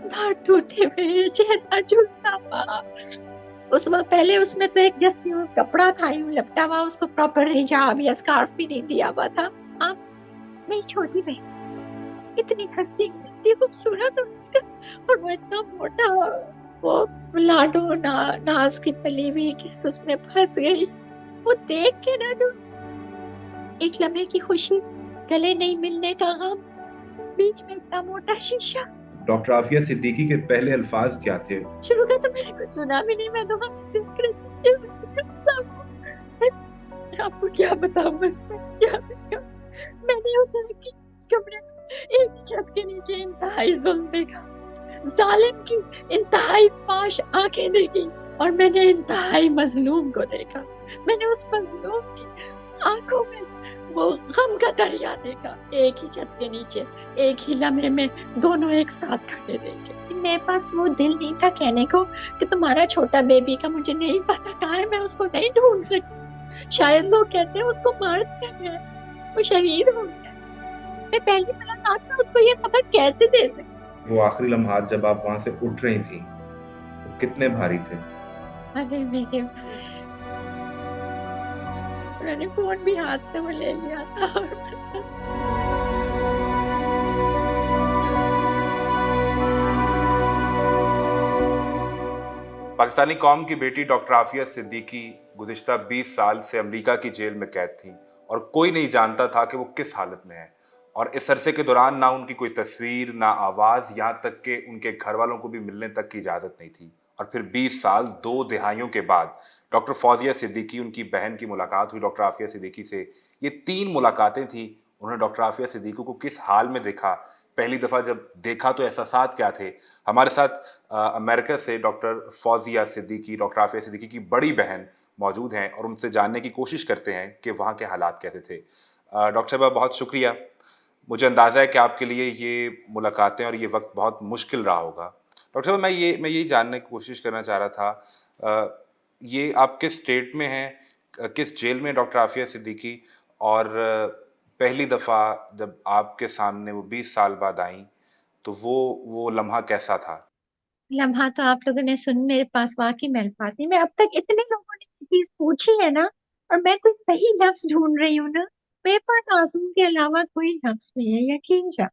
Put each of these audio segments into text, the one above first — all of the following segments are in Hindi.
दांत टूटे हुए, चेहरा झुलसा हुआ। उस वक्त पहले उसमें तो एक जैसे वो कपड़ा था यूं लपटा हुआ, उसको प्रॉपर हिजाब या स्कार्फ भी नहीं दिया हुआ था। हाँ, मेरी छोटी बहन इतनी हंसी, इतनी खूबसूरत और उसका, और वो इतना मोटा, वो लाडो नाज की पली हुई किस उसमें फंस गई। वो देख के ना, जो एक लम्हे की खुशी, गले नहीं मिलने का गम, बीच में इतना मोटा शीशा। डॉक्टर आफिया सिद्दीकी के पहले अल्फाज क्या थे? शुरू का तो मैंने कुछ सुना भी नहीं, मैं तो वहां देख रही थी मैं आपको क्या बताऊं, बस मैं क्या बताऊं। मैंने उस लड़की के कमरे में एक ही छत के नीचे इंतहाई जुल्म देखा, जालिम की इंतहाई फाश आंखें देखी, और मैंने इंतहाई मजलूम को देखा। मैंने उस मजलूम की आंखों में वो गम का दरिया देखा, एक ही छत के नीचे, एक ही लम्हे में दोनों एक साथ खड़े देखे। मेरे पास वो दिल नहीं था कहने को कि तुम्हारा छोटा बेबी का मुझे नहीं पता कहाँ है, मैं उसको नहीं ढूंढ सकती। शायद लोग कहते हैं उसको मार दिया गया है, वो शहीद हो गया। मैं पहली मुलाकात में उसको ये खबर कैसे दे सकती। वो आखिरी लम्हात जब आप वहां से उठ रही थी, वो कितने भारी थे? अरे मेरे, उन्होंने फोन भी हाथ से वो ले लिया था, और पाकिस्तानी कौम की बेटी डॉक्टर आफिया सिद्दीकी गुज़िश्ता 20 साल से अमेरिका की जेल में कैद थी और कोई नहीं जानता था कि वो किस हालत में है। और इस अरसे के दौरान ना उनकी कोई तस्वीर, ना आवाज़, यहाँ तक कि उनके घर वालों को भी मिलने तक की इजाज़त नहीं थी। और फिर 20 साल, 2 दिहाइयों के बाद डॉक्टर फौजिया सिद्दीकी, उनकी बहन की मुलाकात हुई डॉक्टर आफिया सिद्दीकी से। ये 3 मुलाकातें थी। उन्होंने डॉक्टर आफिया सिद्दीकी को किस हाल में देखा, पहली दफ़ा जब देखा तो एहसासात क्या थे। हमारे साथ अमेरिका से डॉक्टर फौजिया सिद्दीकी, डॉक्टर आफिया सिद्दीकी की बड़ी बहन मौजूद हैं और उनसे जानने की कोशिश करते हैं कि वहाँ के हालात कैसे थे। डॉक्टर साहब, बहुत शुक्रिया। मुझे अंदाज़ा है कि आपके लिए ये मुलाकातें और ये वक्त बहुत मुश्किल रहा होगा। डॉक्टर साहब, मैं यही जानने की कोशिश करना चाह रहा था, ये आप किस स्टेट में हैं, किस जेल में डॉक्टर आफिया सिद्दीकी, और पहली दफ़ा जब आपके सामने वो 20 साल बाद आई तो वो लम्हा कैसा था? लम्हा तो आप लोगों ने सुन, मेरे पास वाकई में अल्फाज नहीं। मैं अब तक इतने लोगों ने ये चीज पूछी है ना, और मैं कोई सही लफ्ज ढूंढ रही हूँ ना, मेरे पास आंसू के अलावा कोई लफ्ज नहीं है, यकीन जा।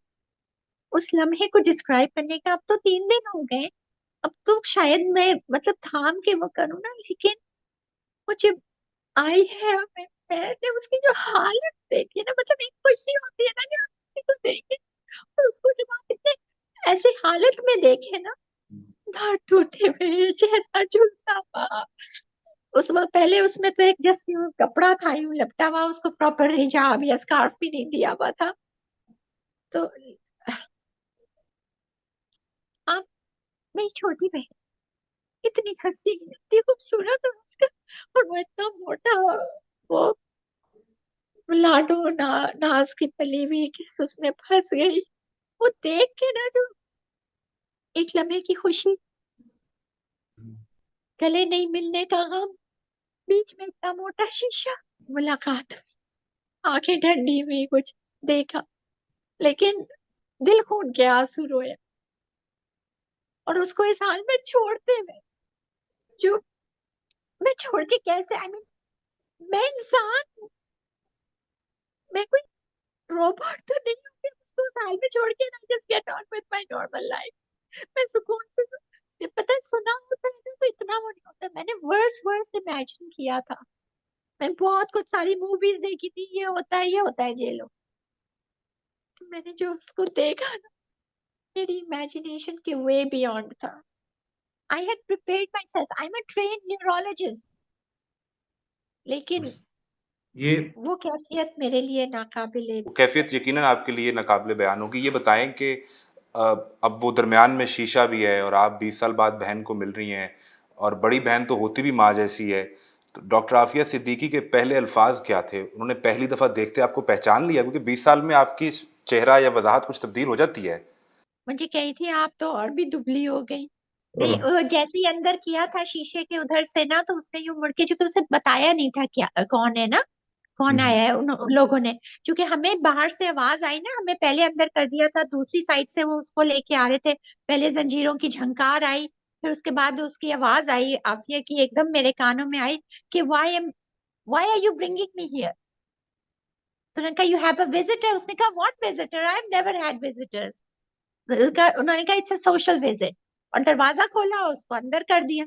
उस लम्हे को डिस्क्राइब करने का अब तो 3 दिन हो गए। अब तो शायद मैं मतलब थाम के वो करूँ ना, लेकिन मुझे आई है। मैंने उसकी जो हालत देखी ना, मतलब एक खुशी होती है ना कि आप किसी को देखें, और उसको जब आप इतने ऐसी हालत में देखे ना, दांत टूटे हुए, चेहरा झुलसा हुआ। उस वक्त पहले उसमें तो एक जैसे वो कपड़ा था यूं लपटा हुआ, उसको प्रॉपर हिजाब या स्कार्फ भी नहीं दिया हुआ था। तो आप, मेरी छोटी बहन इतनी हंसी, इतनी खूबसूरत, और उसका, और वो इतना मोटा, वो लाडो नाज की पली हुई किस उसमें फंस गई। वो देख के ना, जो एक लम्हे की खुशी, गले नहीं मिलने का गम, बीच में इतना मोटा शीशा। मुलाकात हुई, आंखें ठंडी हुई, कुछ देखा, लेकिन दिल खून के आंसू रोए। और उसको इस हाल में छोड़ते हुए, जो मैं छोड़ के कैसे, आई मीन, मैं इंसान हूँ, मैं कोई रोबोट तो नहीं हूँ कि उसको उस हाल में छोड़ के ना just get on with my normal life. मैं सुकून से, जब पता है सुना होता है ना तो इतना वो नहीं होता। मैंने वर्स वर्स इमेजिन किया था, मैं बहुत कुछ सारी मूवीज देखी थी, ये होता है, ये होता है जेलों। तो मैंने जो उसको देखा ना, मेरी इमेजिनेशन के वे बियॉन्ड था। I had prepared my self, I am a train neurologist, लेकिन ये वो कैफियत मेरे लिए नाकाबिले। वो कैफ़ियत यकीनन आपके लिए नाक़ाबिले बयान होगी। ये बताएँ कि अ, अब वो दरमियान में शीशा भी है और आप 20 साल बाद बहन को मिल रही हैं, और बड़ी बहन तो होती भी माँ जैसी है। तो डॉक्टर आफिया सिद्दीकी के पहले अल्फ़ाज़ क्या थे? उन्होंने पहली दफ़ा देखते आपको पहचान लिया? क्योंकि 20 साल में आपकी चेहरा या वज़ाहत कुछ तब्दील हो जाती है। मुझे कही थी आप तो और भी दुबली हो गई। नहीं, हम्म। वो जैसे ही अंदर किया था शीशे के उधर से ना, तो उसने यूं मुड़ के, चूंकि उसे बताया नहीं था क्या कौन है ना, कौन आया है उन लोगों ने, क्योंकि हमें बाहर से आवाज आई ना, हमें पहले अंदर कर दिया था, दूसरी साइड से वो उसको लेके आ रहे थे। पहले जंजीरों की झंकार आई, फिर उसके बाद उसकी आवाज आई आफिया की, एकदम मेरे कानों में आई कि why are you bringing me here. तो उन्होंने कहा यू हैव अ विजिटर। उसने कहा what visitor, I have never had visitors. उन्होंने कहा इट्स अ सोशल विजिट, और दरवाजा खोला, उसको अंदर कर दिया।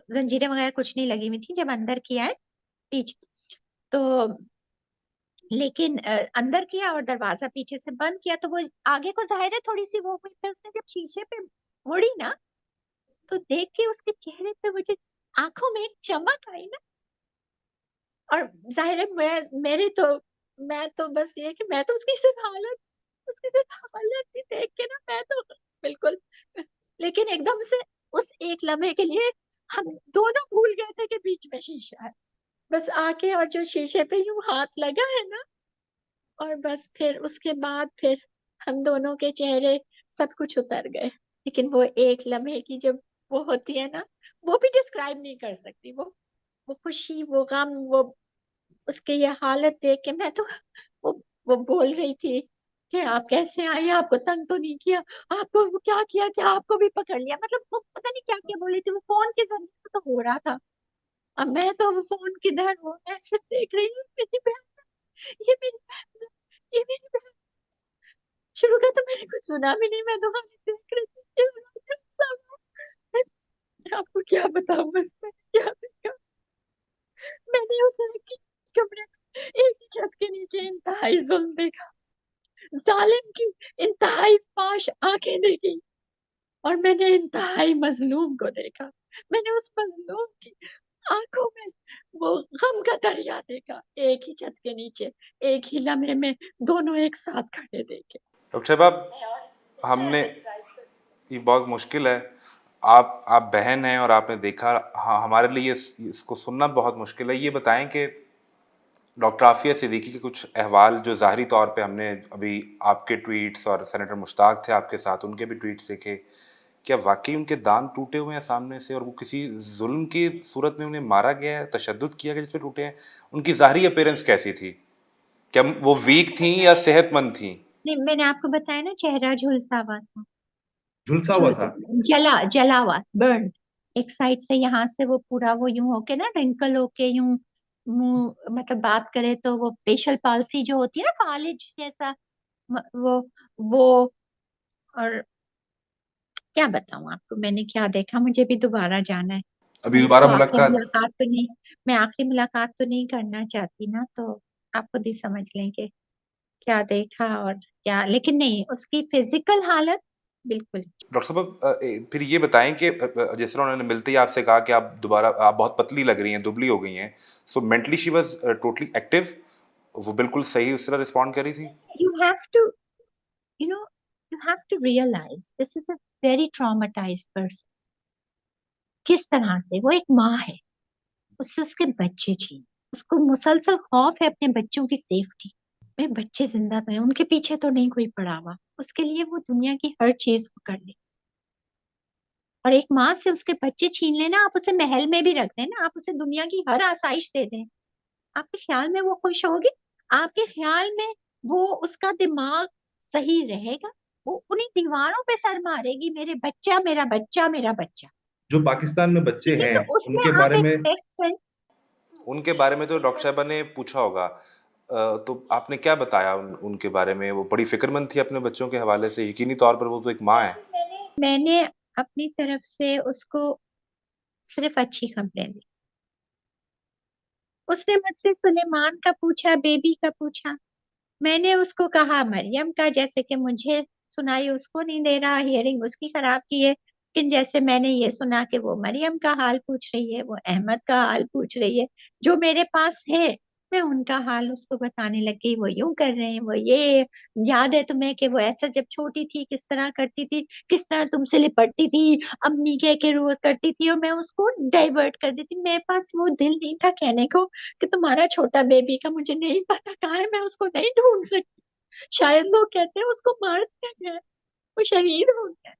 जंजीरें वगैरह कुछ नहीं लगी हुई थी जब अंदर किया है पीछे तो, लेकिन अंदर किया और दरवाजा पीछे से बंद किया, तो वो आगे को जाहिर है थोड़ी सी वो हुई। फिर उसने जब शीशे पे मुड़ी ना, तो देख के उसके चेहरे पे मुझे आंखों में एक चमक आई ना। और जाहिर है मैं तो बस ये कि मैं तो उसकी सिर्फ हालत ही देख के ना, मैं तो बिल्कुल, लेकिन एकदम से उस एक लम्हे के लिए हम दोनों भूल गए थे कि बीच में शीशा है। बस आके और जो शीशे पे यूं हाथ लगा है ना, और बस फिर उसके बाद फिर हम दोनों के चेहरे सब कुछ उतर गए। लेकिन वो एक लम्हे की जब वो होती है ना, वो भी डिस्क्राइब नहीं कर सकती। वो खुशी, वो गम, वो उसके ये हालत देख के मैं तो, वो वो बोल रही थी कि आप कैसे आए, आपको तंग तो नहीं किया, आपको वो क्या किया, क्या आपको भी पकड़ लिया, मतलब वो पता नहीं क्या क्या बोल रही थी। वो फोन के जरिए से तो हो रहा था। अब मैं तो वो फोन किधर, वो मैं सिर्फ देख रही हूँ मेरी बहन, ये मेरी बहन, ये मेरी बहन। शुरू का तो मैंने कुछ सुना भी नहीं, मैं तो खाली देख रही थी। आपको क्या बताऊं, बस मैंने क्या देखा। मैंने उस लड़की के कमरे में एक ही छत के नीचे इंतहाई जुल्म देखा, जालिम की इंतहाई फाश आंखें देखी, और मैंने इंतहाई मजलूम को देखा। मैंने उस मजलूम की आंखों में वो गम का दरिया देखा, एक ही छत के नीचे, एक ही लम्हे में दोनों एक साथ खड़े देखे। डॉक्टर साहब, हमने ये बहुत मुश्किल है। आप बहन हैं और आपने देखा, हाँ, हमारे लिए इसको सुनना बहुत मुश्किल है। ये बताएं कि डॉक्टर आफिया सिद्दीकी के कुछ अहवाल जो ज़ाहरी तौर पे हमने अभी आपके ट्वीट्स और सेनेटर मुश्ताक थे आपके साथ, उनके भी ट्वीट्स देखे, क्या वाकई उनके दांत टूटे हुए हैं सामने से और वो किसी जुल्म की सूरत में उन्हें मारा गया है, तशद्दुद किया गया जिस पे टूटे हैं? उनकी ज़ाहरी अपीयरेंस कैसी थी? क्या वो वीक थी या सेहतमंद थी? नहीं, मैंने आपको बताया ना, चेहरा झुलसा हुआ था, झुलसा हुआ था। जला जला हुआ, बर्न। एक साइड से, यहाँ से वो पूरा वो यूं होके ना, रिंकल होके यूं मुंह, मतलब बात करे तो वो फेशियल पाल्सी जो होती है ना, फालिज जैसा, वो। और क्या बताऊं आपको मैंने क्या देखा, मुझे भी दोबारा जाना है। अभी मैं दोबारा इसको आखिरी मुलाकात? मुलाकात तो नहीं, मैं आखिरी मुलाकात तो नहीं करना चाहती ना, तो आप खुद ही समझ लें कि क्या देखा और क्या। लेकिन नहीं, उसकी फिजिकल हालत बिल्कुल। डॉक्टर साहब, फिर ये बताएं कि जिस तरह उन्होंने मिलते ही आपसे कहा कि आप बहुत पतली लग रही हैं, दुबली हो गई हैं, so mentally she was totally active, वो बिल्कुल सही उस तरह रिस्पॉन्ड कर रही थी? You have to, you know, you have to realize this is a very traumatized person. किस तरह से वो एक माँ है, उससे उसके बच्चे छीन, उसको मुसलसल खौफ है अपने बच्चों की सेफ्टी में। बच्चे जिंदा तो हैं, उनके पीछे तो नहीं कोई पड़ा हुआ, उसके लिए वो दुनिया की हर चीज वो कर ले। और एक माँ से उसके बच्चे छीन लेना, आप उसे महल में भी रख दें ना, आप उसे दुनिया की हर आसाइश दे दें, आपके ख्याल में वो खुश होगी? आपके ख्याल में वो, उसका दिमाग सही रहेगा? वो उन्हीं दीवारों पे सर मारेगी, मेरे बच्चा, मेरा बच्चा, मेरा बच्चा। जो पाकिस्तान में बच्चे ठीक है, हैं तो उसमें उनके आप बारे में, एक्सपेक्ट करें। उनके बारे में तो डॉक्टर साहबा ने पूछा होगा, तो आपने क्या बताया उनके बारे में? वो बड़ी फिक्रमंद थी अपने बच्चों के हवाले से, यकीनी तौर पर वो तो एक माँ है। मैंने अपनी तरफ से उसको सिर्फ अच्छी खबरें दी। उसने मुझसे सुलेमान का पूछा, बेबी का पूछा, मैंने उसको कहा मरियम का, जैसे कि मुझे सुनाई उसको नहीं दे रहा, हियरिंग उसकी खराब की है, लेकिन जैसे मैंने ये सुना कि वो मरियम का हाल पूछ रही है, वो अहमद का हाल पूछ रही है, जो मेरे पास है, मैं उनका हाल उसको बताने लगी। वो यूं कर रहे हैं, वो ये, याद है तुम्हें कि वो ऐसा जब छोटी थी किस तरह करती थी, किस तरह तुमसे लिपटती थी, अम्मी कह के रो करती थी, और मैं उसको डाइवर्ट कर देती। मेरे पास वो दिल नहीं था कहने को कि तुम्हारा छोटा बेबी का मुझे नहीं पता कहाँ है, मैं उसको नहीं ढूंढ सकती। शायद लोग कहते हैं उसको मार दिया गया है, वो शहीद हो गया है।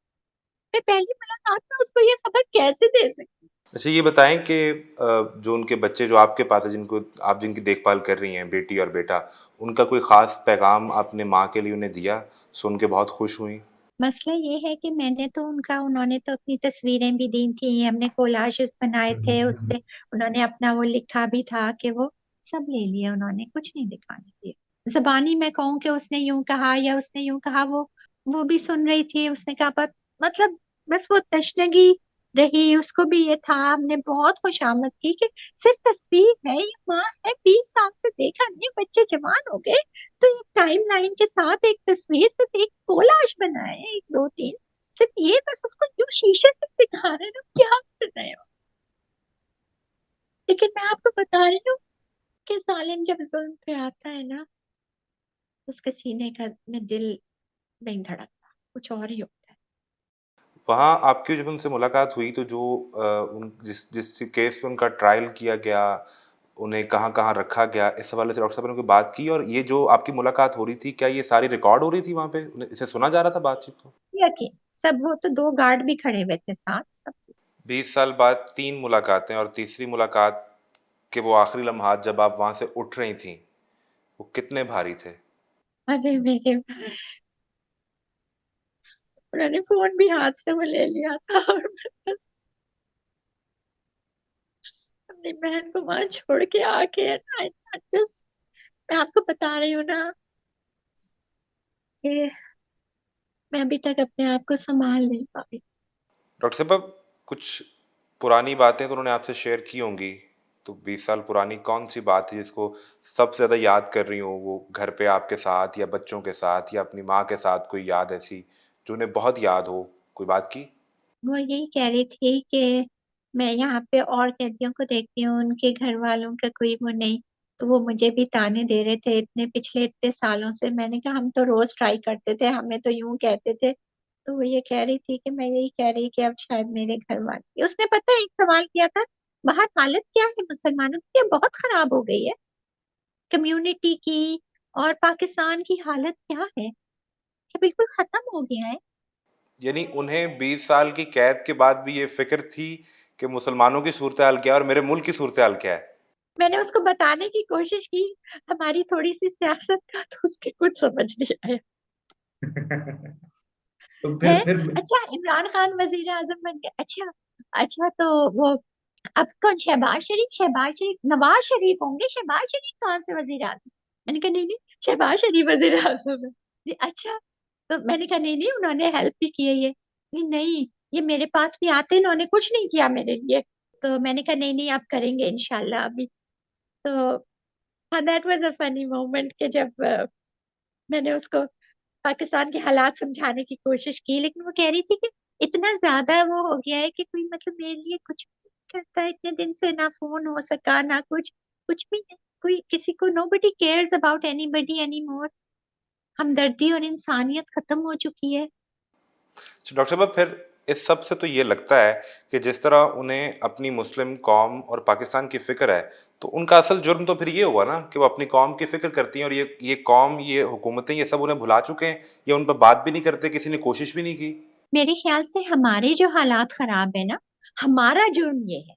मैं पहली मुलाकात में उसको ये खबर कैसे दे सकती? अच्छा, ये बताएं कि जो उनके बच्चे जो आपके पास है, जिनको आप जिनकी देखभाल कर रही हैं, बेटी और बेटा, उनका कोई खास पैगाम आपने माँ के लिए उन्हें दिया, सुन के बहुत खुश हुई? मसला ये है कि उन्होंने तो अपनी तस्वीरें भी दी थी, हमने कोलाजेस बनाए थे उस पे, उन्होंने अपना वो लिखा भी था कि वो सब ले लिया, उन्होंने कुछ नहीं दिखाने दिया। जबानी मैं कहूँ कि उसने यूं कहा या उसने यूं कहा, वो भी सुन रही थी, उसने कहा मतलब बस वो तशनगी रही, उसको भी ये था। हमने बहुत खुशामद की कि सिर्फ तस्वीर है, ये माँ है, 20 साल से देखा नहीं, बच्चे जवान हो गए, तो एक टाइम लाइन के साथ एक तस्वीर, सिर्फ एक कोलाज बनाए, एक दो तीन, सिर्फ ये बस उसको यूं शीशे से दिखा रहे हो, क्या कर रहे हो। लेकिन मैं आपको बता रही हूँ कि जालिम जब जुल्म पे आता है ना, उसके सीने का में दिल नहीं धड़कता, कुछ और ही होता है। वहाँ आपकी जब उनसे मुलाकात हुई तो जो उन जिस जिस केस में उनका ट्रायल किया गया, उन्हें कहाँ-कहाँ रखा गया, इस हवाले से डॉक्टर साहब ने कोई बात की? और ये जो आपकी मुलाकात हो रही थी, क्या ये सारी रिकॉर्ड हो रही थी वहाँ पे? उन्हें इसे सुना जा रहा था बातचीत को? यकीन सब, वो तो 2 गार्ड भी खड़े हुए थे साथ, सब। 20 साल बाद 3 मुलाकातें, और तीसरी मुलाकात के वो आखिरी लम्हात जब आप वहाँ से उठ रही थीं, वो कितने भारी थे? अरे मेरे भाई, उन्होंने फोन भी हाथ से वो ले लिया था, और बस अपनी बहन को वहां छोड़ के आके जस्ट, मैं आपको बता रही हूँ ना कि मैं अभी तक अपने आप को संभाल नहीं पाई। डॉक्टर साहब, अब कुछ पुरानी बातें तो उन्होंने आपसे शेयर की होंगी, तो 20 साल पुरानी कौन-सी बात है जिसको सबसे ज़्यादा याद कर रही हों वो, घर पे आपके साथ या बच्चों के साथ या अपनी माँ के साथ, कोई याद ऐसी जो उन्हें बहुत याद हो? कोई बात की? वो यही कह रही थी कि मैं यहाँ पे और कैदियों को देखती हूँ, उनके घर वालों का कोई वो नहीं, तो वो मुझे भी ताने दे रहे थे पिछले इतने सालों से। मैंने कहा हम तो रोज ट्राई करते थे, हमें तो यूं कहते थे। तो वो ये कह रही थी कि मैं यही कह रही कि अब शायद मेरे घर वाले, उसने पता है एक सवाल किया था, बाहर हालत क्या है मुसलमानों की, ये बहुत खराब हो गई है कम्युनिटी की, और पाकिस्तान की हालत क्या है, कि बिल्कुल खत्म हो गया है। यानी उन्हें 20 साल की कैद के बाद भी ये फ़िक्र थी कि मुसलमानों की सूरत-हाल क्या है और मेरे मुल्क की सूरत-हाल क्या है? मैंने उसको बताने की कोशिश की, हमारी थोड़ी सी सियासत का, तो उसके कुछ समझ नहीं आया तो है। फिर अच्छा, इमरान खान वजीर आजम बन गया, अच्छा। अच्छा, तो वो अब कौन, शहबाज शरीफ नवाज शरीफ होंगे, शहबाज शरीफ कहाँ से वजीर आजम। मैंने कहा नहीं नहीं, शहबाज शरीफ वजीर आजम है जी। अच्छा, तो मैंने कहा नहीं नहीं, उन्होंने हेल्प भी की है ये, नहीं नहीं, ये मेरे पास भी आते, इन्होंने कुछ नहीं किया मेरे लिए। तो मैंने कहा नहीं नहीं, आप करेंगे इंशाल्लाह अभी। तो हाँ, that was a funny moment कि जब मैंने उसको पाकिस्तान के हालात समझाने की कोशिश की, लेकिन वो कह रही थी कि इतना ज्यादा वो हो गया है कि कोई मतलब मेरे लिए कुछ भी नहीं करता है, इतने दिन से ना फोन हो सका ना कुछ, कुछ भी नहीं, कोई किसी को, nobody cares about anybody anymore, हमदर्दी और इंसानियत खत्म हो चुकी है। अच्छा डॉक्टर साहब, फिर इस सब से तो ये लगता है कि जिस तरह उन्हें अपनी मुस्लिम कौम और पाकिस्तान की फ़िक्र है, तो उनका असल जुर्म तो फिर ये हुआ ना कि वो अपनी कौम की फ़िक्र करती हैं और ये कौम, ये हुकूमतें, ये सब उन्हें भुला चुके हैं, या उन पर बात भी नहीं करते, किसी ने कोशिश भी नहीं की? मेरे ख्याल से हमारे जो हालात खराब है ना, हमारा जुर्म ये है,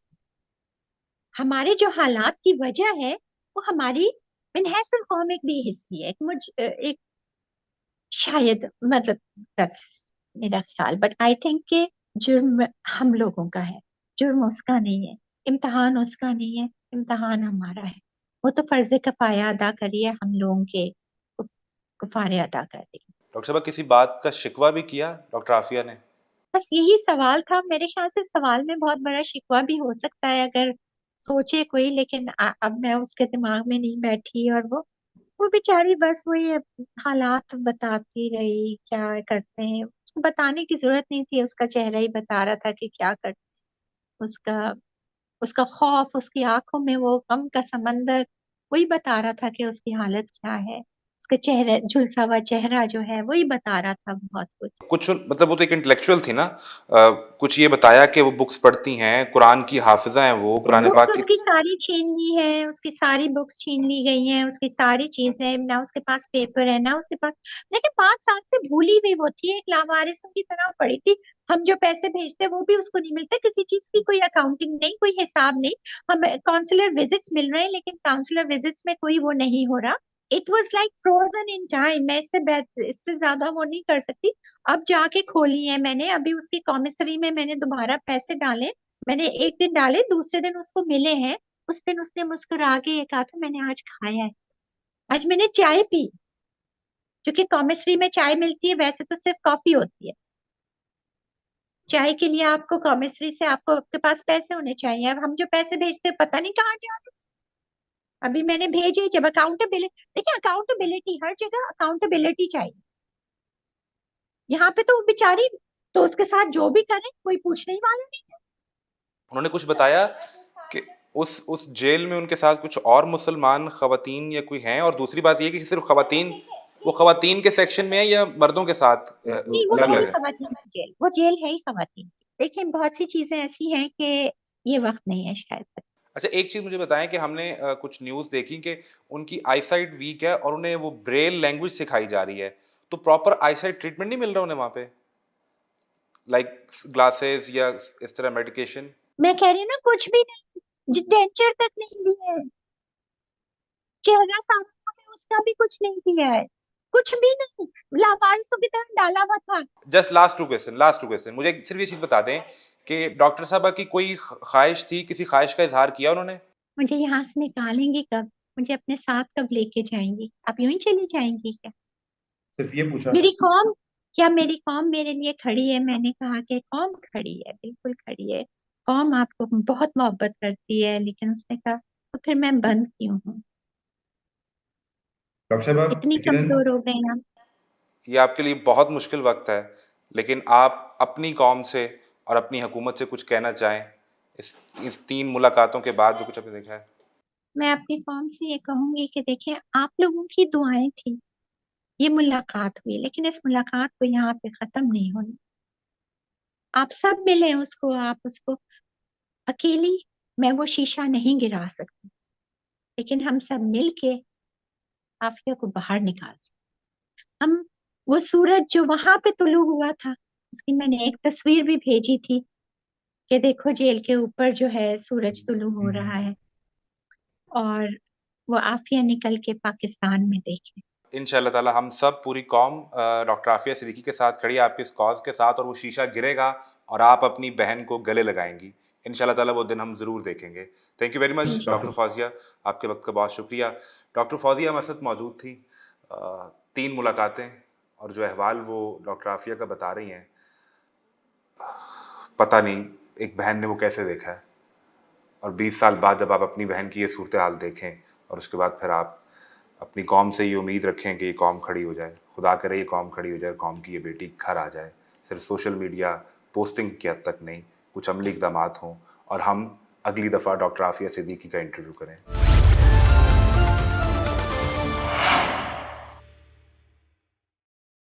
हमारे जो हालात की वजह है वो हमारी मिनहसल कौम एक बेहिस्सी है, एक शायद, मतलब that's मेरा ख्याल, बट आई थिंक के जुर्म हम लोगों का है, जुर्म उसका नहीं है, इम्तहान उसका नहीं है, इम्तहान हमारा है। वो तो फर्ज कफाया अदा करिए, हम लोगों के कुफारे अदा कर रही है। डॉक्टर साहब, किसी बात का शिकवा भी किया डॉक्टर आफिया ने? बस यही सवाल था, मेरे ख्याल से सवाल में बहुत बड़ा शिकवा भी हो सकता है अगर सोचे कोई, लेकिन अब मैं उसके दिमाग में नहीं बैठी, और वो बेचारी बस वही हालात बताती रही, क्या करते हैं उसको बताने की जरूरत नहीं थी, उसका चेहरा ही बता रहा था कि क्या करते, उसका उसका खौफ, उसकी आंखों में वो गम का समंदर, वही बता रहा था कि उसकी हालत क्या है, उसका चेहरा, झुलसा हुआ चेहरा जो है वही बता रहा था बहुत कुछ। कुछ मतलब वो तो एक इंटेलेक्चुअल थी ना, कुछ ये बताया कि वो बुक्स पढ़ती हैं, कुरान की हाफिजा हैं, वो कुरान बुक्स पाक की। उसकी सारी छीन ली है, उसकी सारी बुक्स छीन ली गई हैं, उसकी सारी चीजें, ना उसके पास पेपर है ना उसके पास। देखिए 5 साल से भूली हुई वो थी, एक लावारिसों की तरह पड़ी थी, हम जो पैसे भेजते हैं वो भी उसको नहीं मिलते, किसी चीज की कोई अकाउंटिंग नहीं, कोई हिसाब नहीं। हम काउंसलर विजिट्स मिल रहे हैं लेकिन काउंसलर विजिट्स में कोई वो नहीं हो रहा। It was like frozen in time. मैं इससे ज्यादा वो नहीं कर सकती। अब जाके खोली है मैंने, अभी उसकी कॉमिसरी में मैंने दोबारा पैसे डाले। मैंने एक दिन डाले, दूसरे दिन उसको मिले हैं। उस दिन उसने मुस्कुरा के ये कहा था मैंने आज खाया है, आज मैंने चाय पी। क्योंकि कॉमिसरी में चाय मिलती है, वैसे तो सिर्फ कॉफी होती है। चाय के लिए आपको कॉमिसरी से आपको आपके पास पैसे होने चाहिए। अब हम जो पैसे भेजते हैं पता नहीं कहाँ जा रहे। अभी मैंने भेजे, जब अकाउंटेबिलिटी, देखिए अकाउंटेबिलिटी हर जगह अकाउंटेबिलिटी चाहिए। यहाँ पे तो वो बेचारी, तो उसके साथ जो भी करे कोई पूछने ही वाला नहीं। उन्होंने कुछ बताया कि उस जेल में उनके साथ कुछ और मुसलमान खवातीन या कोई हैं? और दूसरी बात ये कि सिर्फ खवातीन, वो खवातीन के सेक्शन में है या मर्दों के साथ नहीं, वो अलग है ही अलग है? खवातीन की जेल, वो जेल है ही खवातीन। देखिए बहुत सी चीजें ऐसी हैं कि ये वक्त नहीं है शायद। अच्छा, एक चीज मुझे बताएं कि हमने कुछ न्यूज़ देखी कि उनकी आईसाइट वीक है और उन्हें वो ब्रेल लैंग्वेज सिखाई जा रही है, तो प्रॉपर आईसाइट ट्रीटमेंट नहीं मिल रहा उन्हें वहां पे, लाइक ग्लासेस या इस तरह मेडिकेशन? मैं कह रही हूँ ना, कुछ भी नहीं, डेंचर तक नहीं दिए, चेहरा साफ है उसका भी कुछ नहीं किया है, कुछ भी नहीं, लावारिसों की तरह डाला हुआ था। जस्ट लास्ट टू क्वेश्चन, मुझे सिर्फ ये चीज बता दें कि डॉक्टर साहब की कोई ख्वाहिश थी, किसी ख्वाहिश का इजहार किया उन्होंने? मुझे यहाँ से निकालेंगे कब, मुझे अपने साथ कब लेके जाएंगी? आप यूं ही चली जाएंगी क्या? सिर्फ ये पूछा। मेरी कौम, क्या मेरी कौम मेरे लिए खड़ी है? मैंने कहा कि कौम खड़ी है, बिल्कुल खड़ी है। कौम आपको बहुत मोहब्बत करती है, लेकिन उसने कहा तो फिर मैं बंद क्यों हूँ? डॉक्टर साहब इतनी यकीनन कमजोर हो गए हम। ये आपके लिए बहुत मुश्किल वक्त है, लेकिन आप अपनी कौम से और अपनी हुकूमत से कुछ कहना चाहें इस 3 मुलाकातों के बाद जो कुछ आपने देखा है? मैं अपनी कौम से ये कहूंगी कि देखिए, आप लोगों की दुआएं थी, ये मुलाकात हुई, लेकिन इस मुलाकात को यहाँ पे खत्म नहीं होना। आप सब मिले उसको, आप उसको, अकेली मैं वो शीशा नहीं गिरा सकती, लेकिन हम सब मिल के आफिया को बाहर निकाल सकते। हम, वो सूरज जो वहां पे तुलू हुआ था, उसकी मैंने एक तस्वीर भी भेजी थी कि देखो जेल के ऊपर जो है सूरज तुलू हो रहा है, और वो आफिया निकल के पाकिस्तान में देखे। इंशाल्लाह ताला हम सब पूरी कौम डॉक्टर आफिया सिद्दीकी के साथ खड़ी है, आपके इस कॉज के साथ, और वो शीशा गिरेगा और आप अपनी बहन को गले लगाएंगी। इंशाल्लाह ताला वो दिन हम ज़रूर देखेंगे। थैंक यू वेरी मच इंशाल्लाह। डॉक्टर फौजिया, आपके वक्त का बहुत शुक्रिया। डॉक्टर फौजिया हमारे साथ मौजूद थी। 3 मुलाकातें और जो अहवाल वो डॉक्टर आफिया का बता रही हैं, पता नहीं एक बहन ने वो कैसे देखा है, और 20 साल बाद जब आप अपनी बहन की ये सूरत हाल देखें और उसके बाद फिर आप अपनी कौम से ये उम्मीद रखें कि ये कौम खड़ी हो जाए, खुदा करे ये कौम खड़ी हो जाए, कौम की ये बेटी घर आ जाए, सिर्फ सोशल मीडिया पोस्टिंग की हद तक नहीं, कुछ अमली इक़दामात हों और हम अगली दफ़ा डॉक्टर आफिया सिद्दीकी का इंटरव्यू करें।